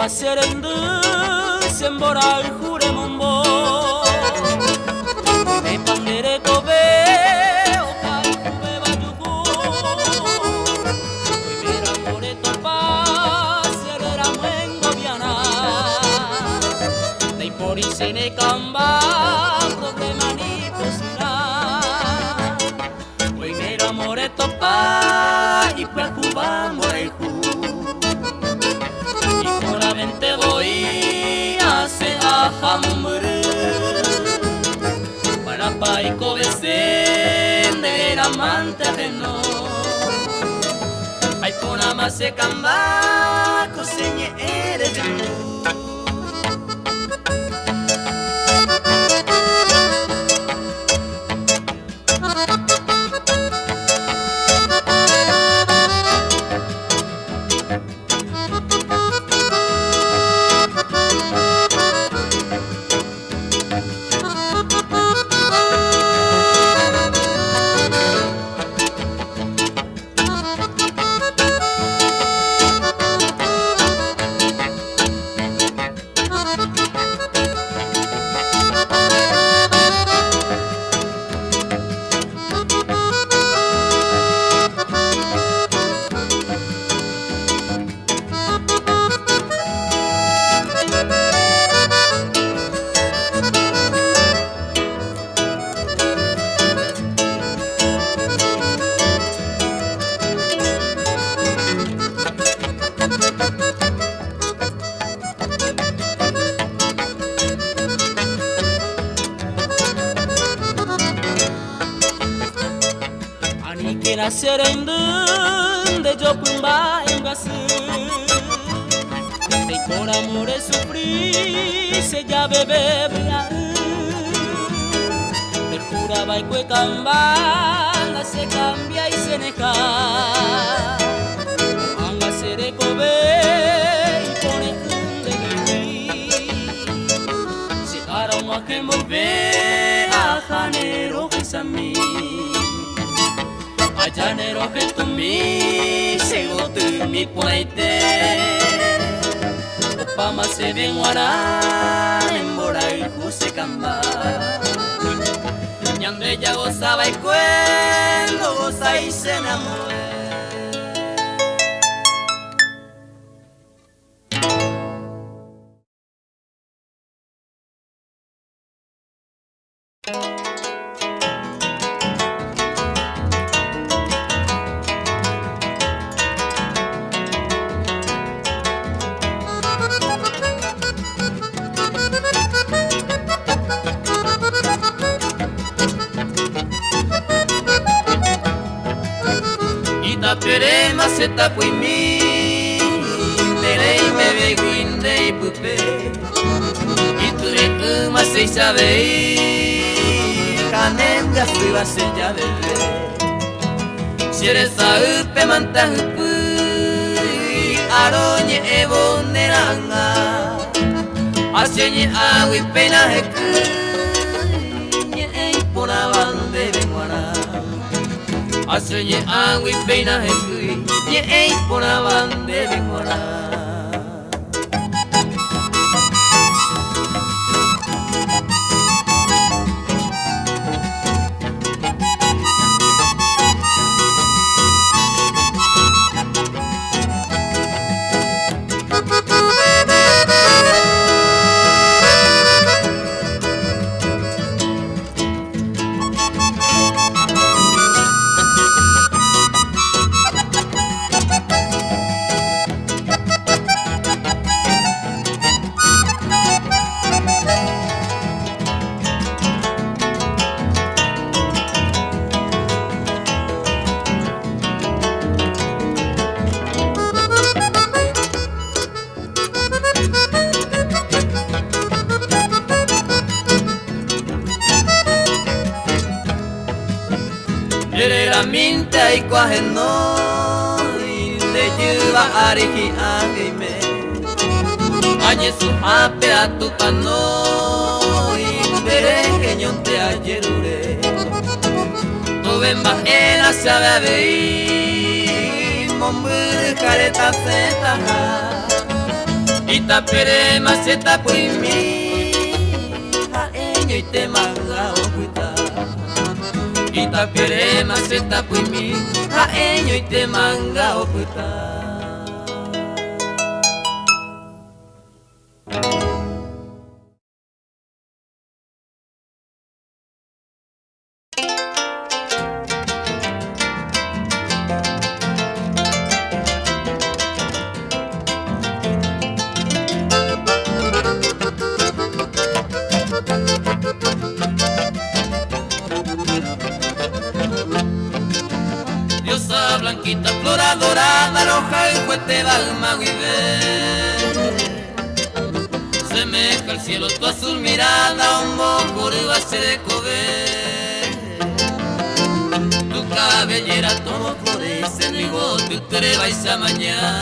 serende sembora jure mombo me pandere kobe o kai kube bajugo mera more topa serera mengo viana dei pori sene kamba problema ni posina oi mera more topa y pra kuba more ju te voy a hacer a hambre para paico besender amante de no ay por ama se camba coseñe eres de tú. Kena serende de jopumba engasu de por amore sufrir se ya bebe me juraba y que cambala se cambia y se neja anga sere kobe y pone de gui se ara uma que mover a janero que sami Janero que tu mi sego tu mi puente Opama se ven guara embora y juse camba Ñandre ya gozaba y cuando goza y se enamora Perema se tapo y mi Terei me beguinde y pupe Y tu de uma se sabe Canem ya suiva se ya bebé Si eres a upe manta upu Aroñe evo neranga Aseñe agui pena heku Nye ei pona bande benguana Asenye angwi peina hekui Nye ei pona bande bengora Minta y cuaje no de yuva ariji agime añe su ape a tu pano y dereje ñonte ayerure tu bemba ena sabe a ver mombre careta zeta y Itapere maseta puimi haenyo itemanga okuta. Itapere maseta puimi haenyo itemanga okuta. Blanquita, flora dorada, roja y fuerte balma semeja al cielo tu azul mirada, un mojo base de cover. Tu cabellera todo florece, mi voz tu treva y se mañana.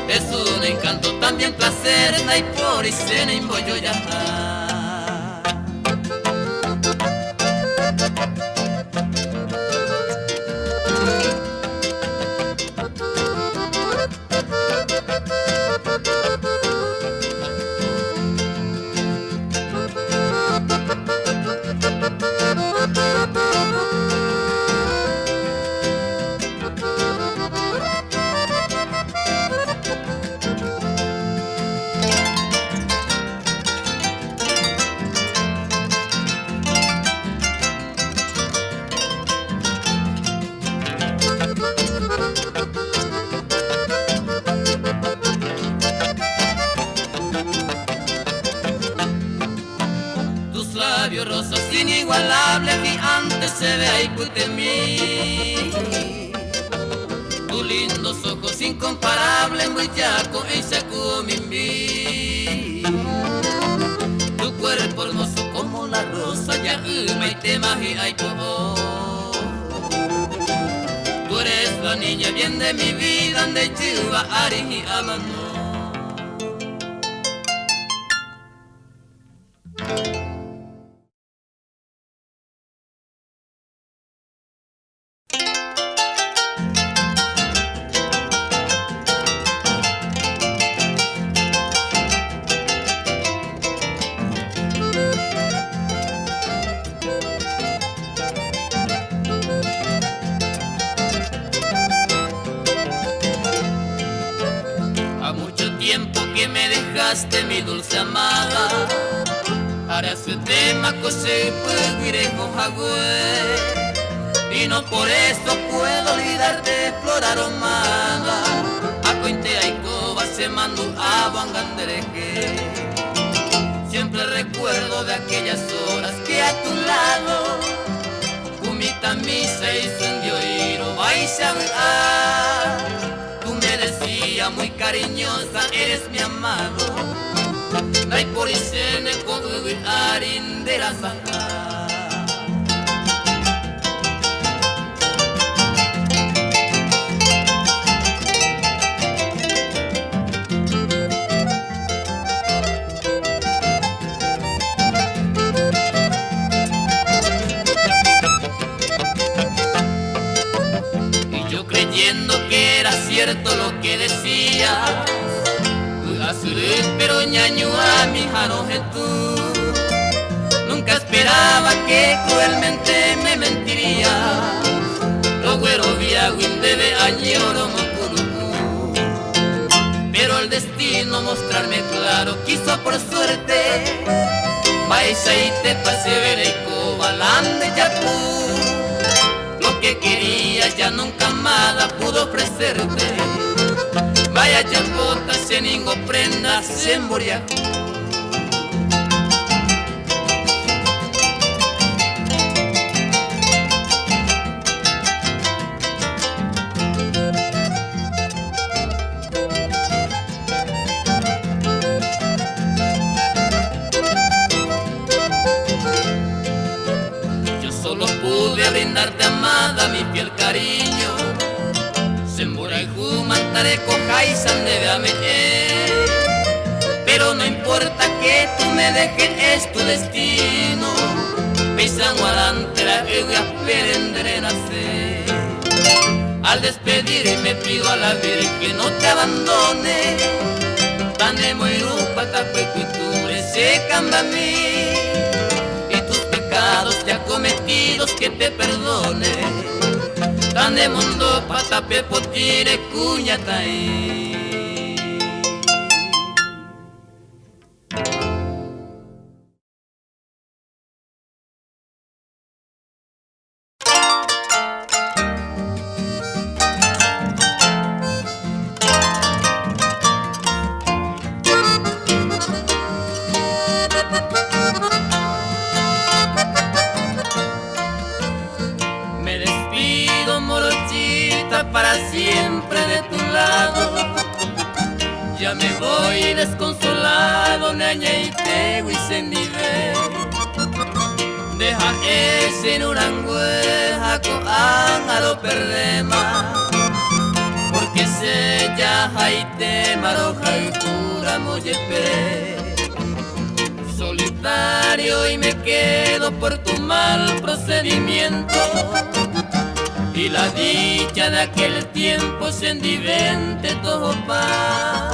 Es un encanto, también placer, y por y cena y bollo ya. Rosas inigualables y antes se ve ahí en mí. Tus lindos ojos incomparables, muy yaco y saco mi. Tu cuerpo hermoso como la rosa, ya y te magia y tú eres la niña bien de mi vida, de chiva, ari y amano. Tiempo que me dejaste, mi dulce amada, ahora su tema cose puedo y no por eso puedo olvidarte, flor aromada. A cointe aicoba se mandó a bangandereje. Siempre recuerdo de aquellas horas que a tu lado Kumita misa y sundio iro vais a decía muy cariñosa, eres mi amado. Dai por isene con arin de la saja. Y yo creyendo que era cierto lo que decía, pero ñaño a mi jaro tú. Nunca esperaba que cruelmente me mentiría. Lo güero viagüín debe añoro mocurú. Pero el destino mostrarme claro quiso por suerte. Maisa y te pasé ver y cobalán ya tú. Lo que quería ya nunca amada pudo ofrecerte. Vaya chapota, se ningo prendas, se emboria. Yo solo pude brindarte, amada, mi fiel cariño. Mantaré coja y sandéame, pero no importa que tú me dejes, es tu destino. Pisan guarantera que voy a aprender a nacer. Al despedirme pido a la Virgen que no te abandone. Tane moirupa tapecuiture se camba a mí, y tus pecados ya cometidos que te perdone. Tane mundo patape potire cuñatai. Para siempre de tu lado, ya me voy desconsolado, ñaña y te huisendive. Deja ese nurangueja coan a lo perdema, porque se ya haite maroja y pura moyepe. Solitario y me quedo por tu mal procedimiento, y la dicha de aquel tiempo se endivente todo pa.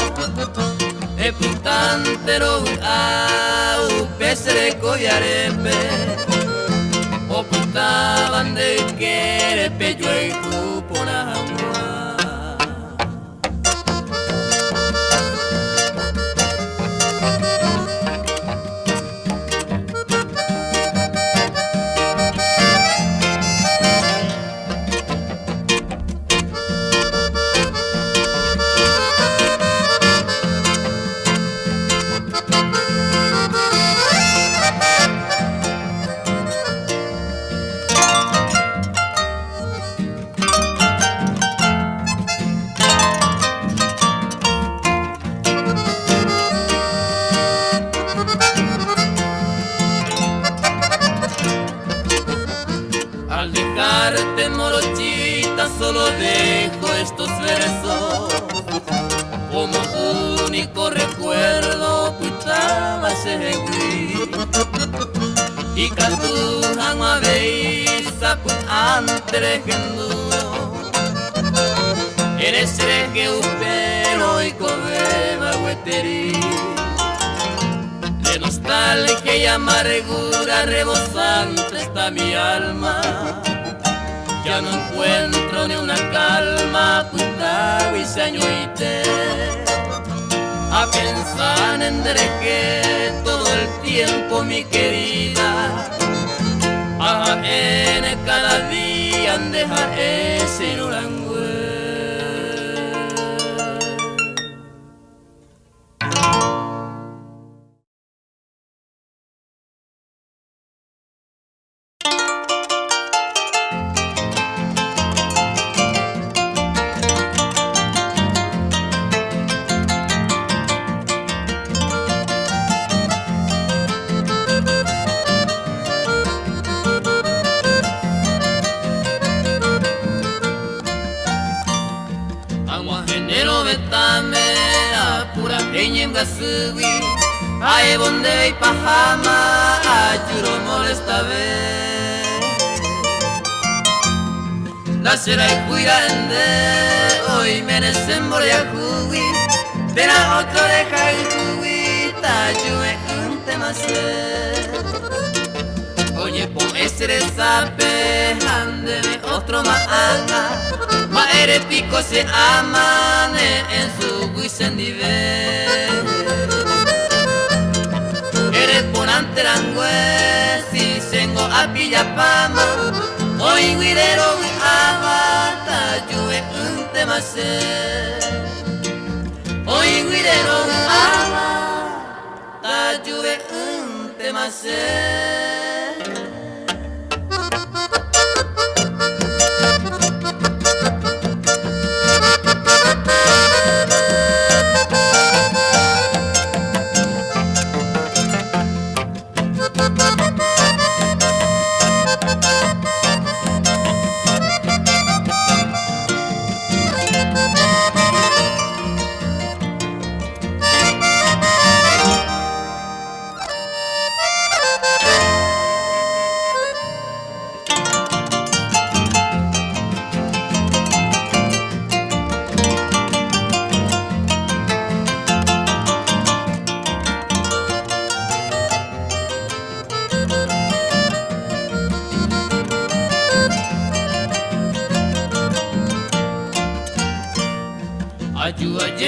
E putantero au pesere coyarepe, o putaban de querepe yo y cupona. Al dejarte morochita solo dejo estos versos como único recuerdo putaba segui y cantujan a beisa put antre genduno eres reque upero y cobeba hueteri de nostalgia y amargura rebosante está mi alma. Ya no encuentro ni una calma, putao y sañuite. A pensar en dereje todo el tiempo, mi querida. A en cada día en dejar ese nurangue. Betame a pura peña gasui ae bonde y pajama ayuro molesta ve la sera y cuirande hoy merecen moria jugui tena otro deja y jugui tayue un tema se oye pon ese sape ande de otro maanga. Ma ere pico se amane en su guisendive. Eres ponante langue si sengo a pillapama. Hoy guidero wi amata yuve un tema se. Hoy guidero wi amata yuve un tema se.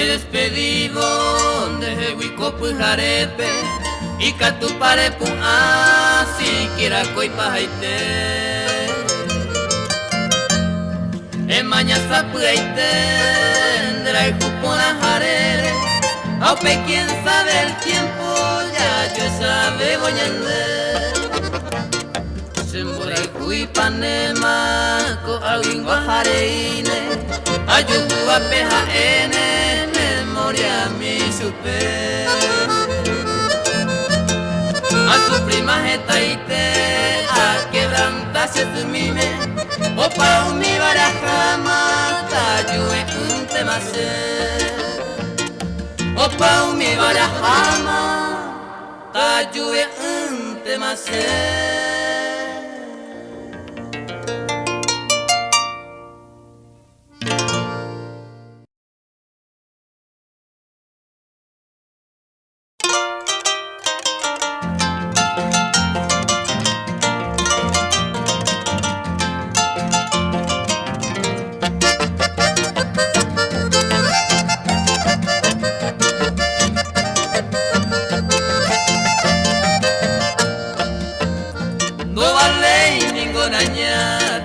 despedido de Huicopu Jarepe y Catuparepu siquiera Coipajaite en Mañazapu Aite Ndrai Jupona Jarere Aupe quien sabe el tiempo ya yo sabe boñande Semborai Huipanema ko alguien guajareine Ayudu a PJN, memoria mi supe A su prima jetaite, a quebrantarse su mime Opa mi barajama, tayue un temase Opa mi barajama, tayue un temase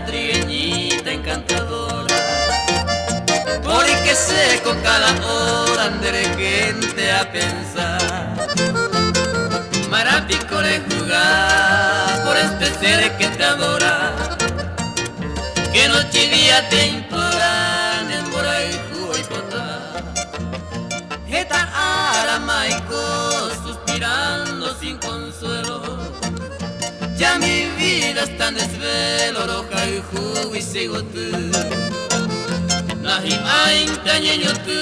Trigueñita encantadora Porque seco cada hora andere gente a pensar Marapico de jugar por este ser que te adora Que noche y día te imploran en Boraijú y Potá Eta aramaico suspirando sin consuelo Ya mi vida está en desvelo, roja y jugo y sigotu Nahi aintañeñotu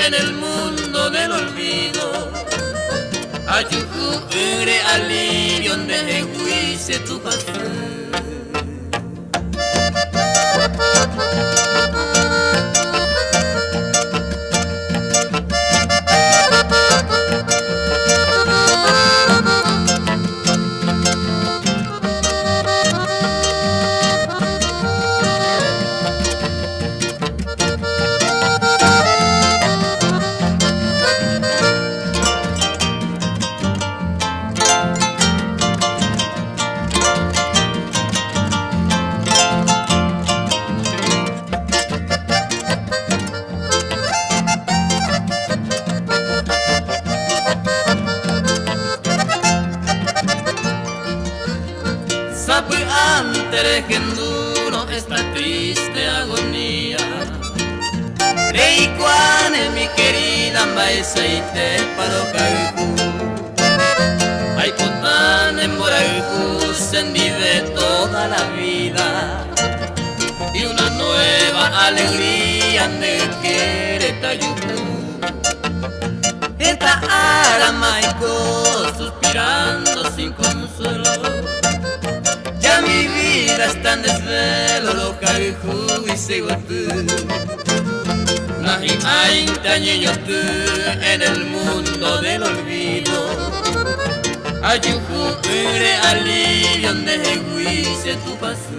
en el mundo del olvido Ayuju ure alivio donde juice tu pasión Teregenduro esta triste agonía Reikuane mi querida Maisaite Parocaijú Ay potán en Boraijú se vive toda la vida Y una nueva alegría de Queretayujú Esta aramaico suspirando sin consuelo Ya mi vida está en desvelo, loca y jugo y sigotu Nahi aintañeñotu en el mundo del olvido Ayuju ure alivio donde juice tu paso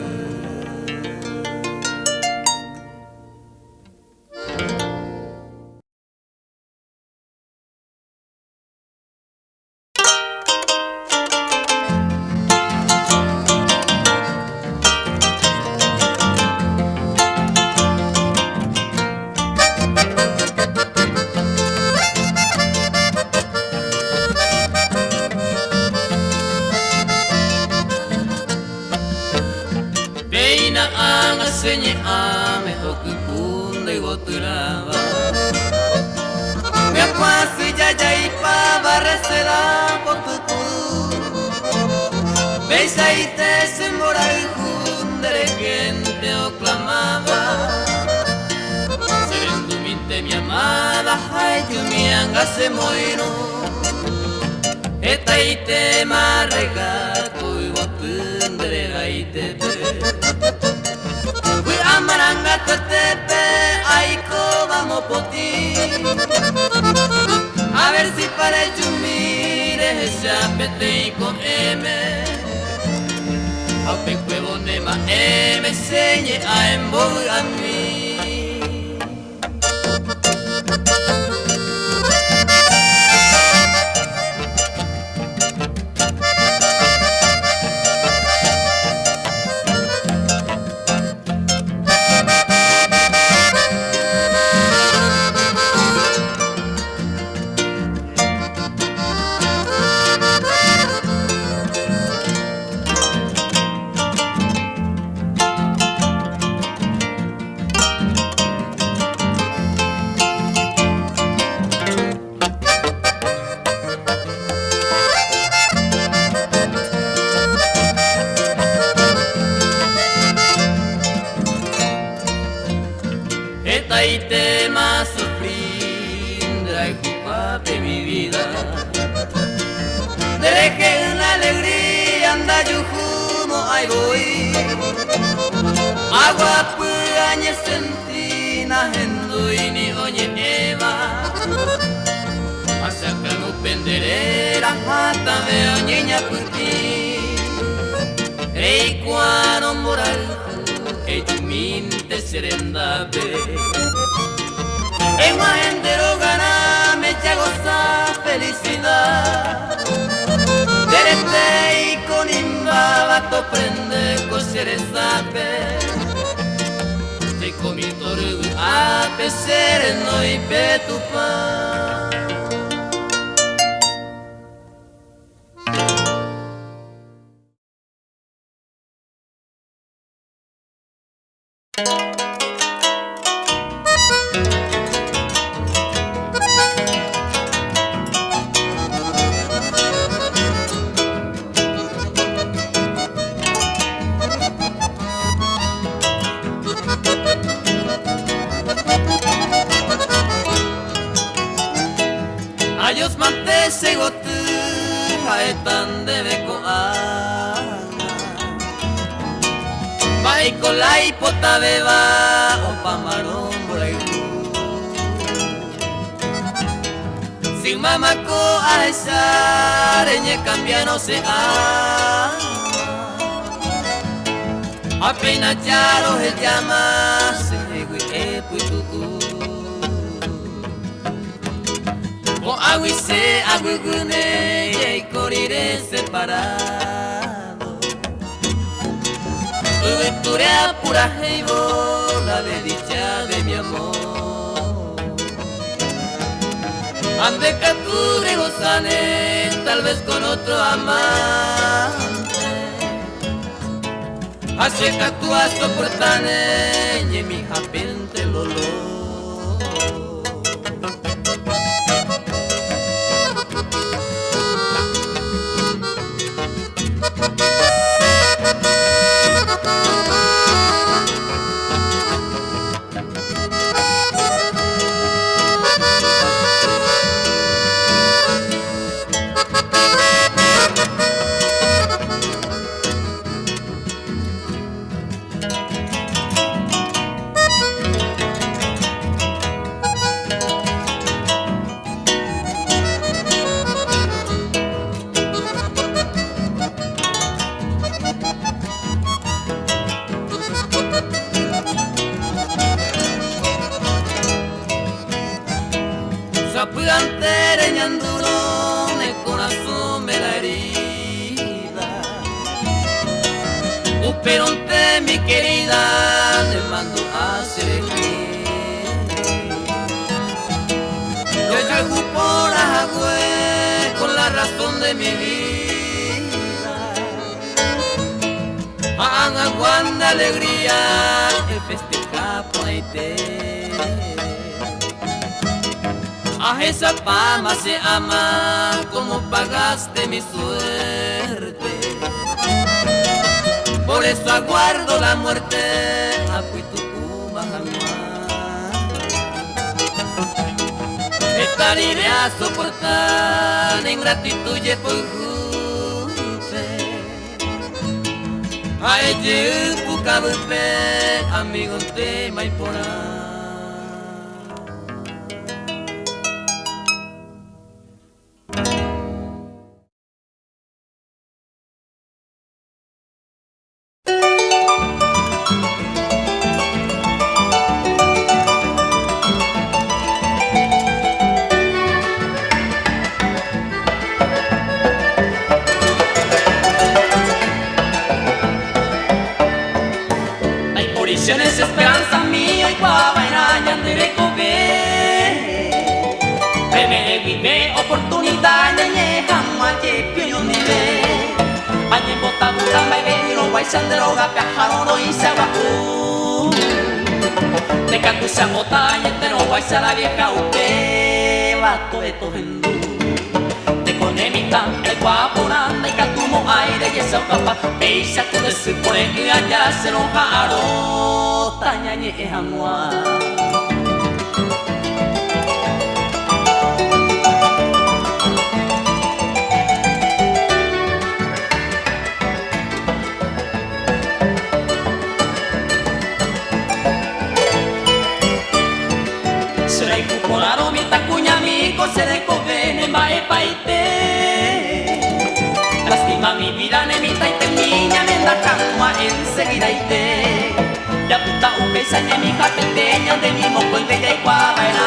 Señe ame okupunda y boturaba Me acuasu ya y pava receda potuku Beisa y te se mora y jundere gente oclamaba Serenduminte mi amada Ay yumianga se moino Eta y te marregaco y botundere gaitete Amaranga tepe, aiko vamos por ti A ver si para yumire esa pete y con M Aupe cuevo nema me señe a emboga a mí y te más sufrindra y culpa de mi vida. Dereje una alegría anda yujumo ay voy. Agua puañe sentina hendo y ni oye eva. Asaka no penderera hata veo niña por ti. Ei cuano moral e minte serendate. En mahendero gana me echa goza felicidad. Derete y con imbabato prende coseres sape. Te comi toru a pesere no y petupa. Ayos mante segotu haetan debe ko ana. Baiko lai pota beba o pamarón borairu. Sin mamako a esa reñe cambia no se ama. Apenas ya lo se llama se egui e puitutu. O agui se agui gune y corire separado. Victoria pura heibo la desdicha de mi amor. Ande que tú de gozane tal vez con otro amante. Hace que tú a soportane y mi japente lolo. Sapugante ñanduro el corazón me la herida. Uperonte mi querida te mando a seguir. Yo llego por agüe con la razón de mi vida. Aguanta alegría el festejar por ahí a esa fama se ama como pagaste mi suerte. Por eso aguardo la muerte a Puitucuma jamás. Estaré a soportar ingratitud y por jupe. A ella pucabupe amigo te maipora. Tienes esperanza mía y guabairaña de comer. Bebe, vive, oportunidad, ñeñe, jamás, pio, ni ve. Añe, bota, buta, me ve, no vais a droga, viajaron, no hice aguacú. De cacucha, bota, y te no vais a la vieja, usted, vato de to hindú. De conemita, el guapo, nanda, y catumo, aire, y esa papa, veisa, tú de su por y allá se lo jaro. Tanya nye hamwa maite. Lástima mi vida, nemita y niña, me da camua enseguida y te. Ya puta uke sañe mi japeteña de mi moco y de ya iguabaina.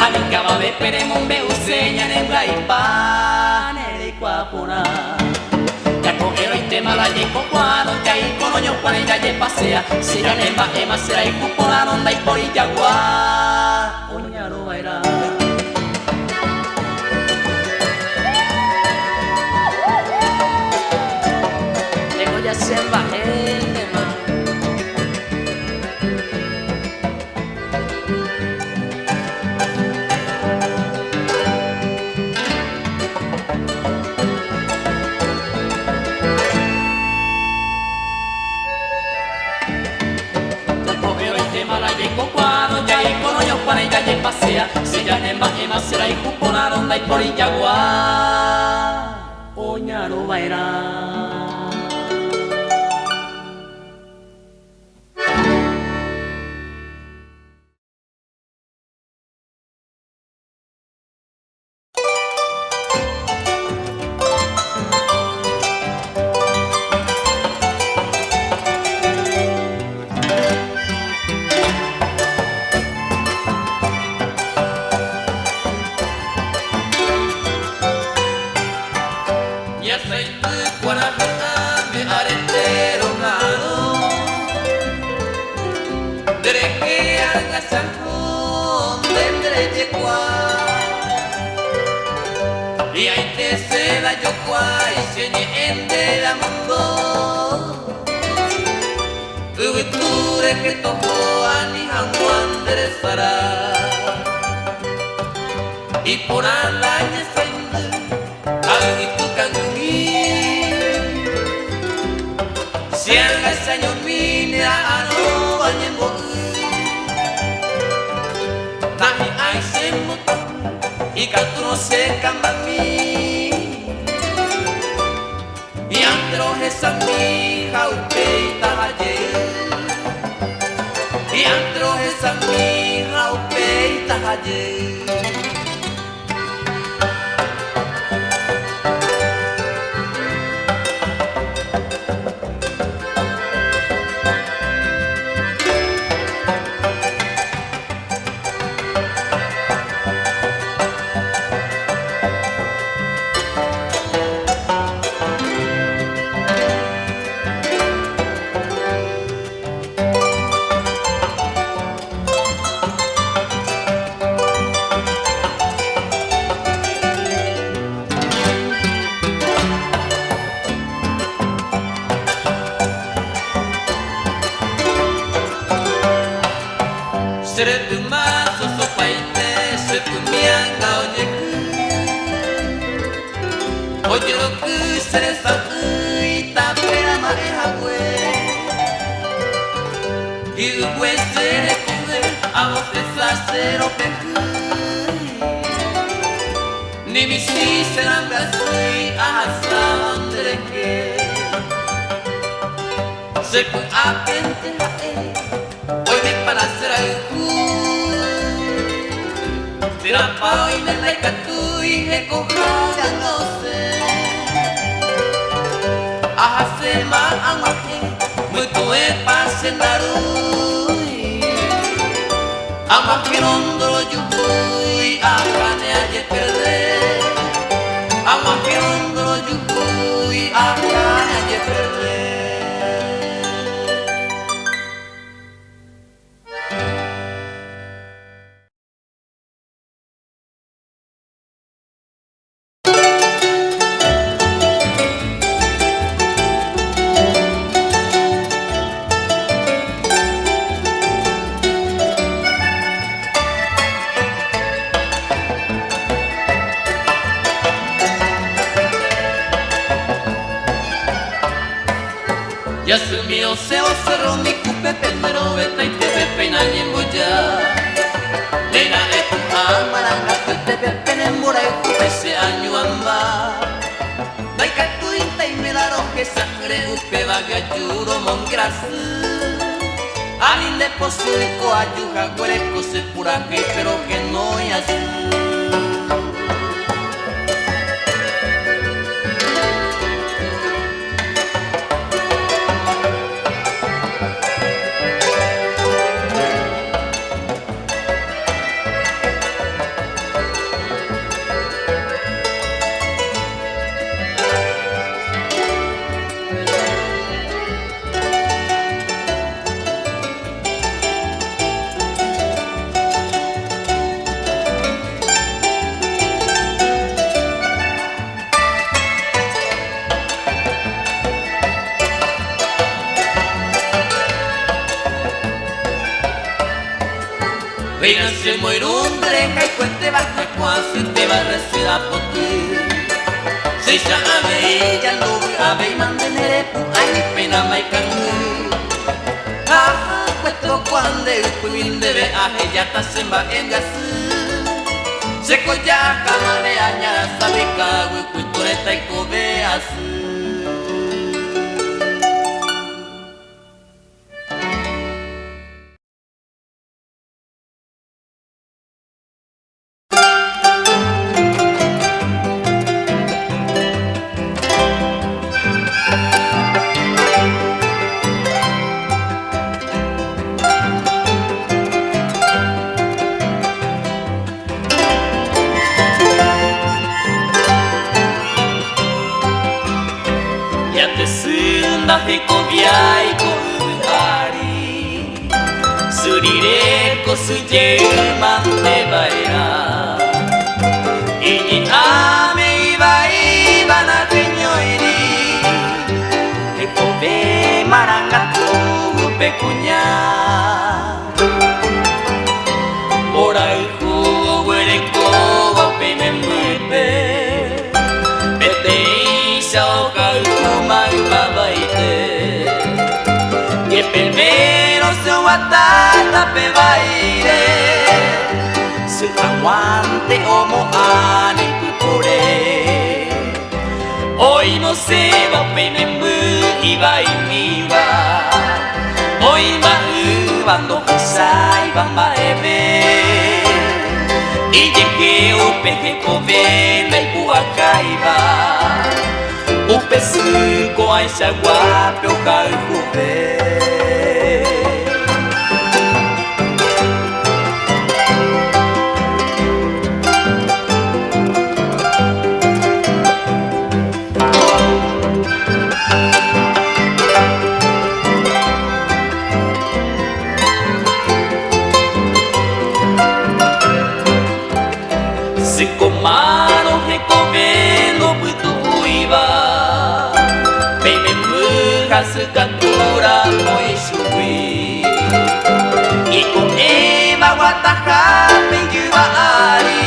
Aninka babe peremon be useña nembra y pane de iguapona. Ya cogero y te mala y cocuano, ya y conoño cuane ya ye pasea. Si ya nemba ema será y cupona ronda y por y yagua. Oña no baila. Ya se bajé el tema. Ya cogeo el tema, la llego cuando ya y con hoyos para ella ya pasea. Si ya nemba ema será y cupo la ronda y por y yagua. Oña no baila. Y ahí te se la yo cuay, se en de la mundo. Tu que toco ani hanguandere sara. Y por ala ya sende, al itu kangi. Si al saño minera ano banyembo. Nahi ai semo y catro se cambami y antro esa mi jaupeita ayer y antro esa mi jaupeita ayer. Sere tu mazo sopaite, se tu mianga oye ku. Oye lo que sere sa ita pera mareja we. Y we sere kude a vos te sa cero peku. Ni mi si serán gasui a hasta donde que. Se ku apente hoy me para hacer algo. Tirapa hoy me la catu y me coja no sé. Hace más aguaje, muy tuve pase narui. Aguaje rondo yo voy a ganar y perder. Aguaje rondo yo voy a ganar y perder. Ya sumió se cerró mi cupe pero veta y te ve pena ni embolla. Nena es tu amaranga que te ve pena en mora y cupe ese año amba. Dai catuita y me la roje sangre upe vaga yuro mongrasu. Alin de posurico ayuja cuereco se pura que pero que no es así. Pena se moirundre, hay cuente baja quasi te va resida poti. Se ya ave ya lo ave mantenere pu ai pena mai kangu. Ah, questo quando il queen deve a ella ta semba engasu. Se koya kamare añara sabe kagu kuitore tai kobe asu. Hekobiai koruari Surireko sujeman te baera Ini ame ibai bana kenyoiri Hekobe marangatu pekunya Orai hu wereko wape membe Bete isao kau kumai babaite Que primero se watata pe baile Su aguante omo ane pupore Hoy no se va penembu iba y miba Hoy va bando kusai bamba ebe Y llegué upeje kovena y buakaiba Upe suko aisha guape o kalkube Siko mano rekovendo butu uiba Katsukakura moishui Iko eba wataha penjuwa ari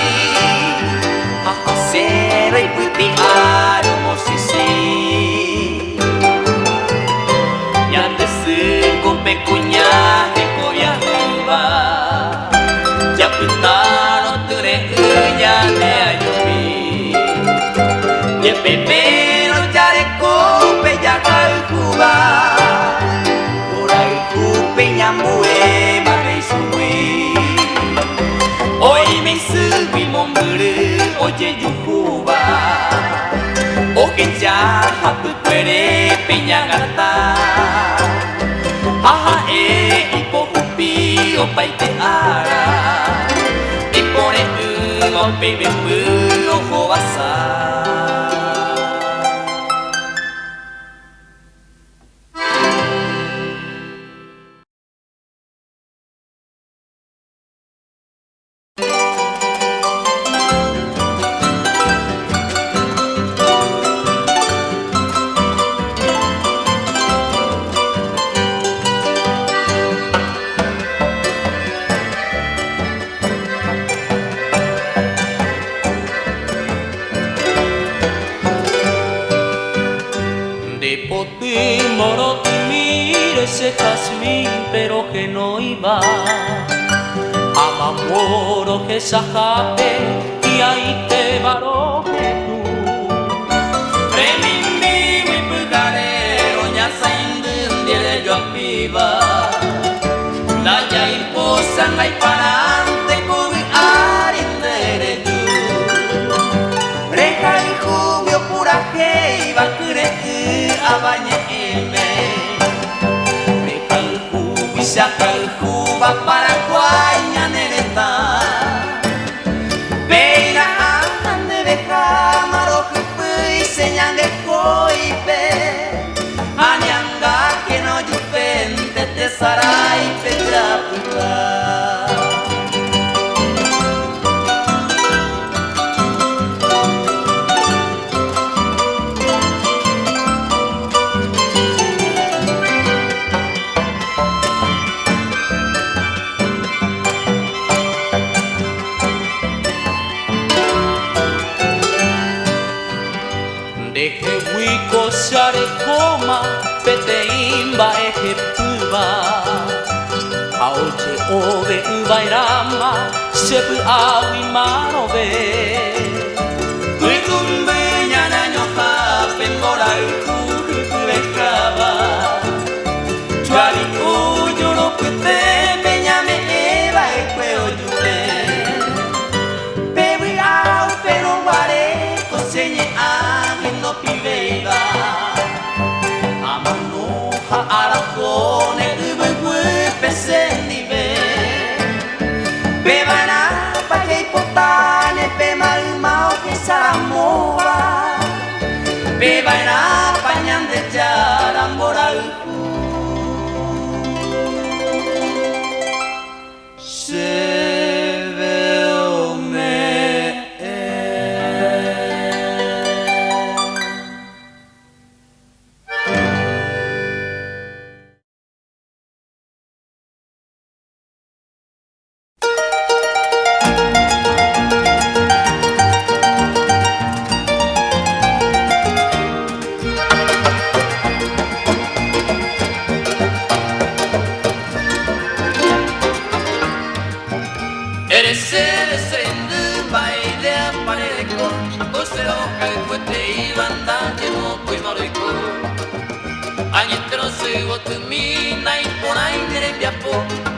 Hahasero iputi aru mosisi Yandesu kopekunya heko yahuwa Yaputaro ture unya ne ayumi Yepepero yareko peyakal kuba Orai kupe nyambue magai sui Oi meisubi momburu oye yukuba Oke jahapu kwere penyangata Haha ipo upi opai te ara Ipore ope membu oho wasa Moro y mire ese jazmín pero que no iba Amamoro que sajate y ahí te varo que tú Premindi wipugare onya saindun dire yo apiba La yai posan ay parante kubi arindere du Reja y jubio pura hei bakure abanye eme Mekal hubi sakal huba Paraguay nyaneta Beira ande beja maroku pui señange koipe Anyanga que no yupente te sarai pejaputa Sharekoma peteimba ejepuba Auche ove ubairama sepu awi marobe Kuikumbe nyana nyoha pembora uku esclava Chuari uyuro pute meñame eva ekwe oyure Pewi au pero ware kosenye agendo pibeiba Amanoha arajone ubegwe pesendibe Bebana pa que potane pe malmao que saramoa Bebana pañan de charamboral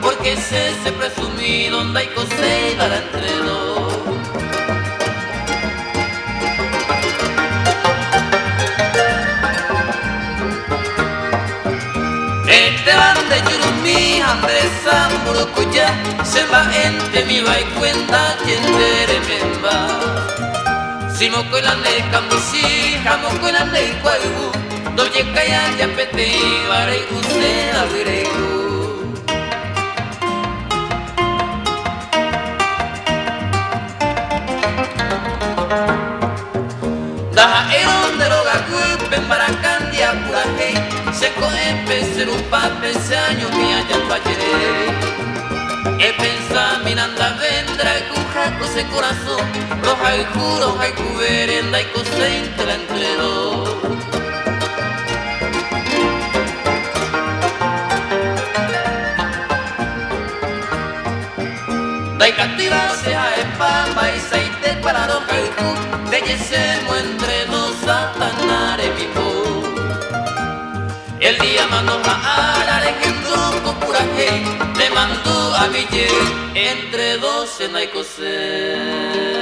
Porque se presumí donde hay cosey para entre dos Esteban de Yurumí, Andrés Zamburucuya Se va entre mi va y cuenta quien te rememba Si mocoilan de Cambusi, jamocoilan de Cuaibu Doye Cayan, Yapete, Barey, Usted, Aguiregu Daja eron de Rogacu, Pembaracandia, Purajey Seco empecé un papel, ese año que hayan fallere Pensa minanda vendrá, cujaco se corazón Roja y juro, hay cuberenda y coseinte la entero Dai cativa sea pamba y saite para roja y ju De yesemo entre dos satanare vivo El día mandó a la legendro con puraje Le mandó a Ville entre dos en Aicosé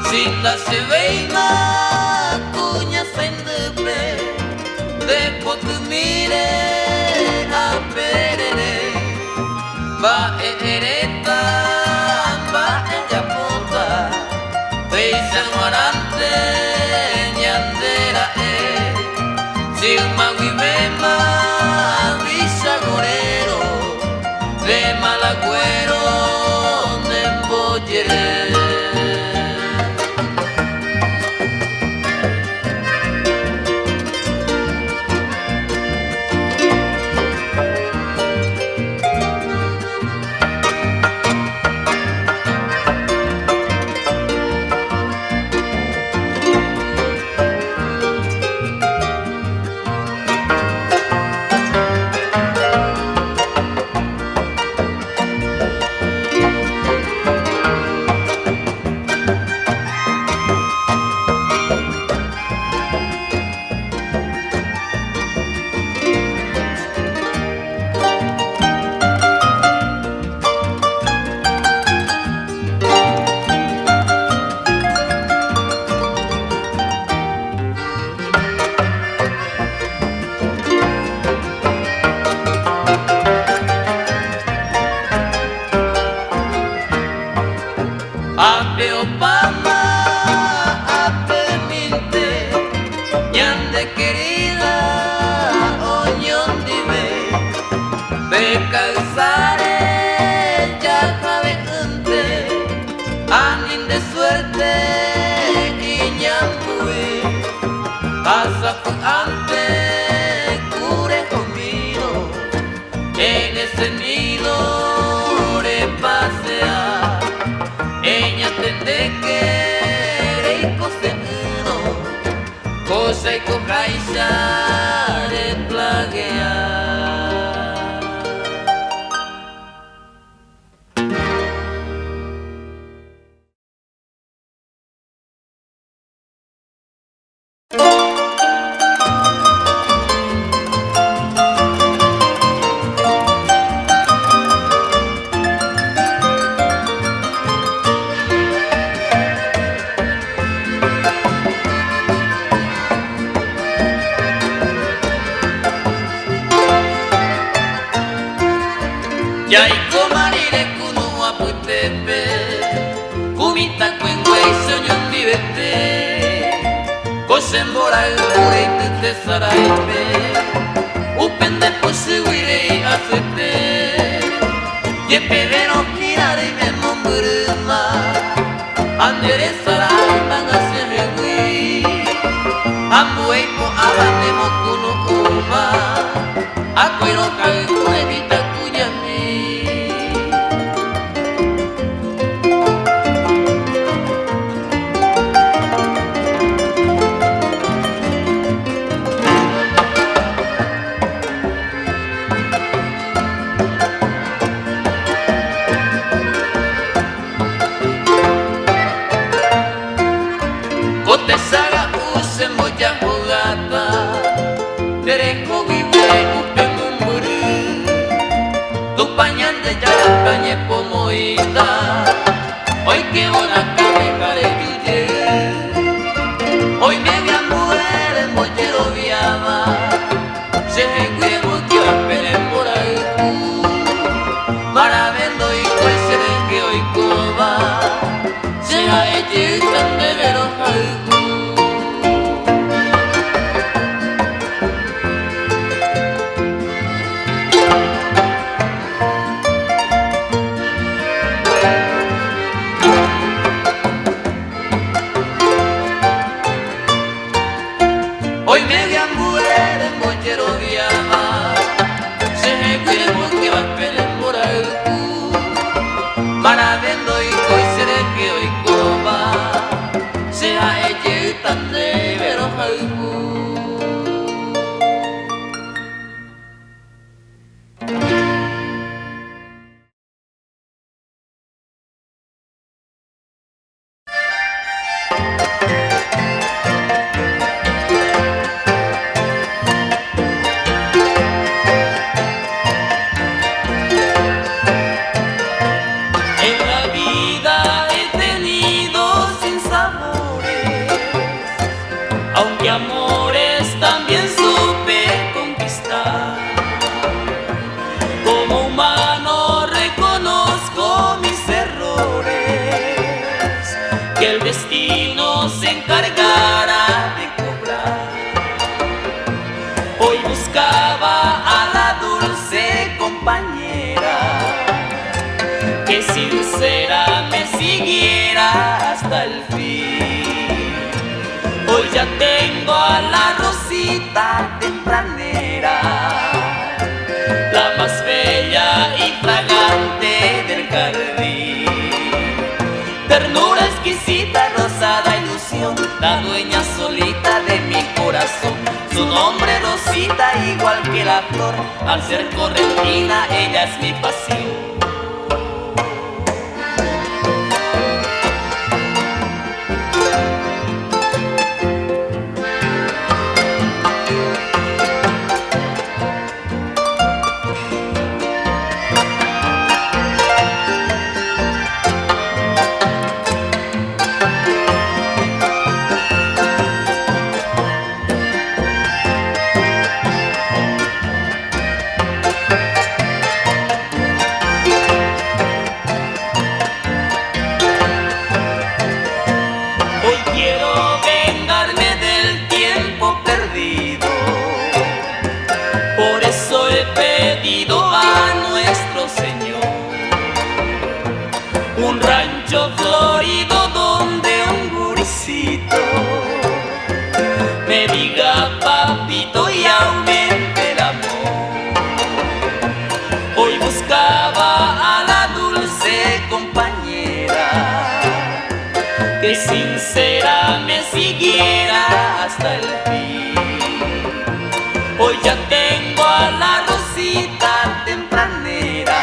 Sinda se veina cuña sendepe De potumire a perere Va ereta va yapota Veisa guarante ñandera Silma guimema visa gorero De malagüero de embollere Apeo pama, ape minte, ñande querida, oñón dime, beca usare, ya jabe ante, anin de suerte, y ñambue, pasa por ante, cure conmigo, en ese nido de pasear. Ella tende que reiko seguro, cosa y cojaisa de plaguear. Yaiko marire kuno aputepe, kumita kuengwe soñon vivete, kosembora ure tete saraipe, upende posuire azuete, yepevero mirare me momburuma, andere sarai mangase hegui, ambueipo abanemo kuno uma, akoiro kai kuevita kuyami. Saga use moya jugata, derecho vive upe mumburu, tu pañal de yacañe pomoita, hoy que una cabeza de yuye, hoy me voy a mover en mollero viaba, se huevo que va a pelear por ahí, maravendo y cuese de que hoy coba, sea ella tan de veros algo. Hoy me voy a mover en mollero viaba, se huevo que va a pelear por ahí, maravendo y cuese de que hoy coba, sea ella tan de veros algo. En la vida he tenido sinsabores, aunque amores también supe conquistar. Como humano reconozco mis errores, que el destino se encargará de cobrar. Hoy buscaba a la dulce compañera, que sincera me siguiera hasta el fin. Hoy ya tengo a la rosita tempranera, la más bella y fragante del jardín. Ternura exquisita, rosada ilusión, la dueña solita de mi corazón. Su nombre Rosita, igual que la flor, al ser correntina ella es mi pasión. florido donde un gurisito me diga papito y aumente el amor. Hoy buscaba a la dulce compañera que sincera me siguiera hasta el fin. Hoy ya tengo a la rosita tempranera,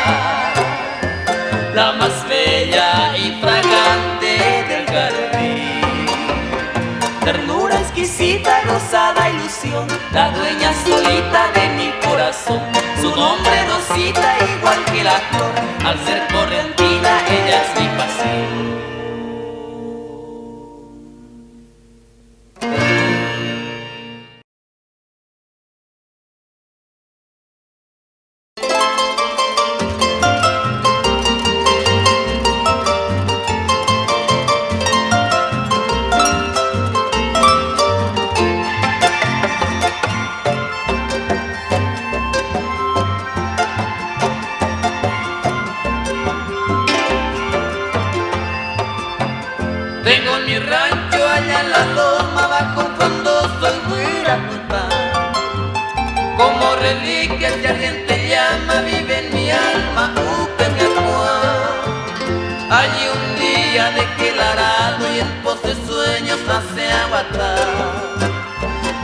la más bella y fragante del jardín. Ternura exquisita, rosada ilusión, la dueña solita de mi corazón. Su nombre Rosita, igual que la flor, al ser correntina ella es mi pasión. Tengo mi rancho allá en la loma bajo un frondoso y huiraputa. Como reliquia de ardiente llama vive en mi alma Upeñacua. Allí un día dejé el arado y en pos de sueños nace Aguatá.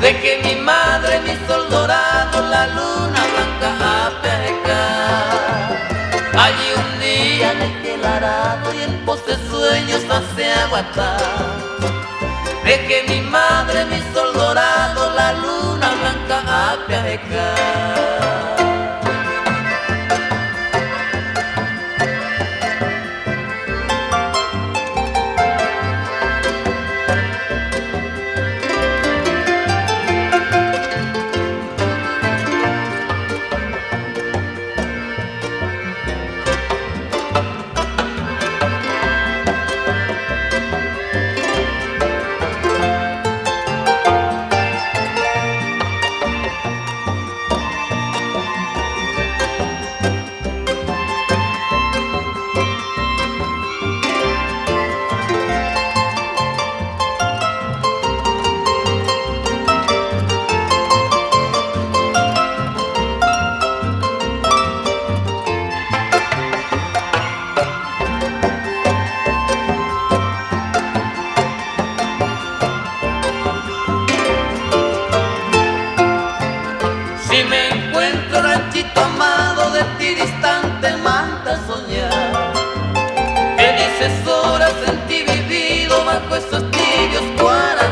Dejé mi madre, mi sol dorado, la luna blanca Apeacá. Allí un día dejé el arado y en pos de sueños nace Aguatá. Dejé mi madre, mi sol dorado, la luna blanca Apeacá. Si me encuentro ranchito amado de ti distante manda a soñar. Felices horas en ti vivido bajo esos tibios 40.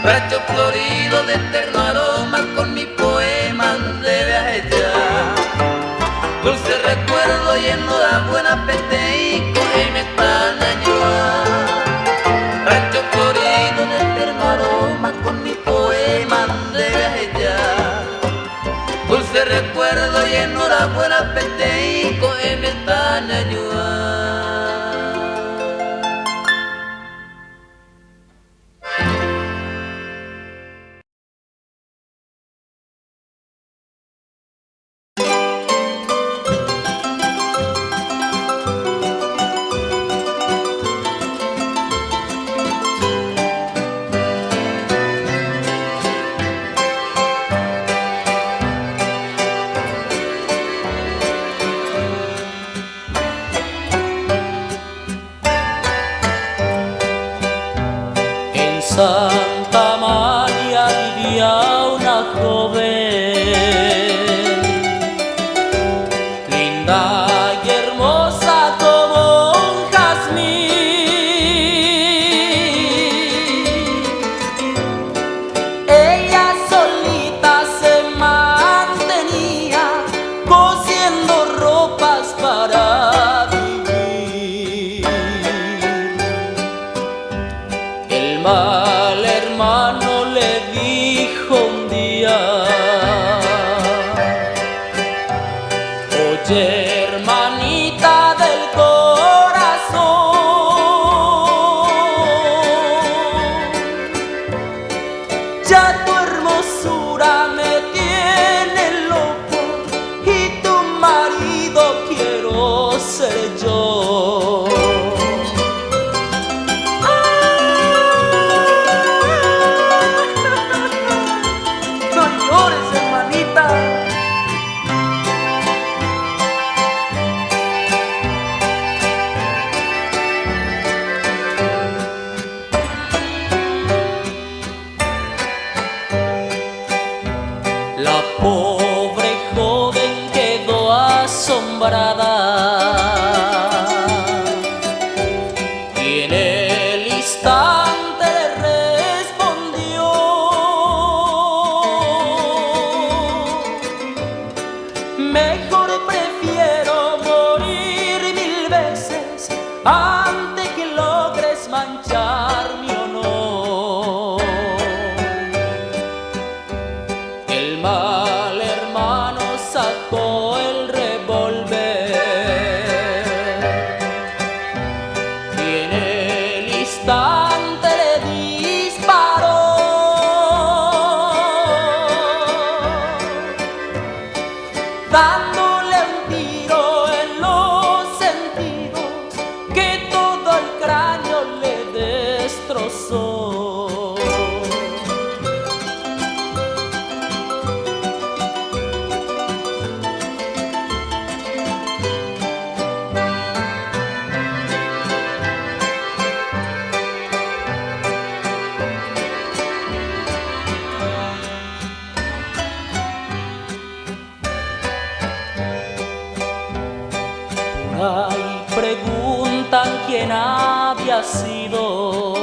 Rancho florido de eterno aroma con mi poema de viaje ya. Dulce recuerdo lleno de buena peteico y me están añoar. Rancho florido de eterno aroma con mi poema de viaje ya. Dulce recuerdo lleno de buena peteico y me están añoar. Santa María vivía una joven, linda y hermosa como un jazmín. Ella solita se mantenía cosiendo ropas para vivir. El mal hermano le dijo un día: oye, hermanita del corazón, ya tu hermosura me tiene loco y tu marido quiero ser yo. antes que logres manchar mi honor. El mal hermano sacó el revólver y en el instante le disparó, dándole un tiro en los sentidos que todo el cráneo le destrozó. Por ahí preguntan quién había sido,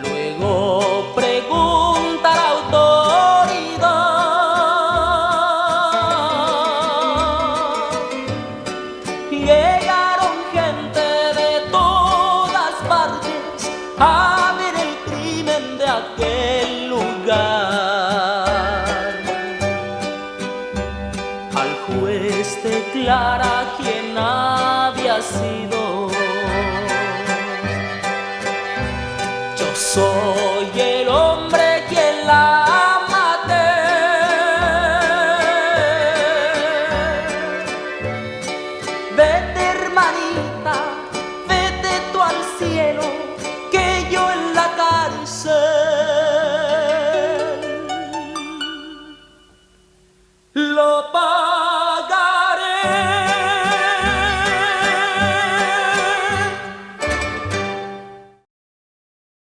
luego pregunta la autoridad. Llegaron gente de todas partes a ver el crimen de aquel lugar. Al juez declara quién había sido. Yo soy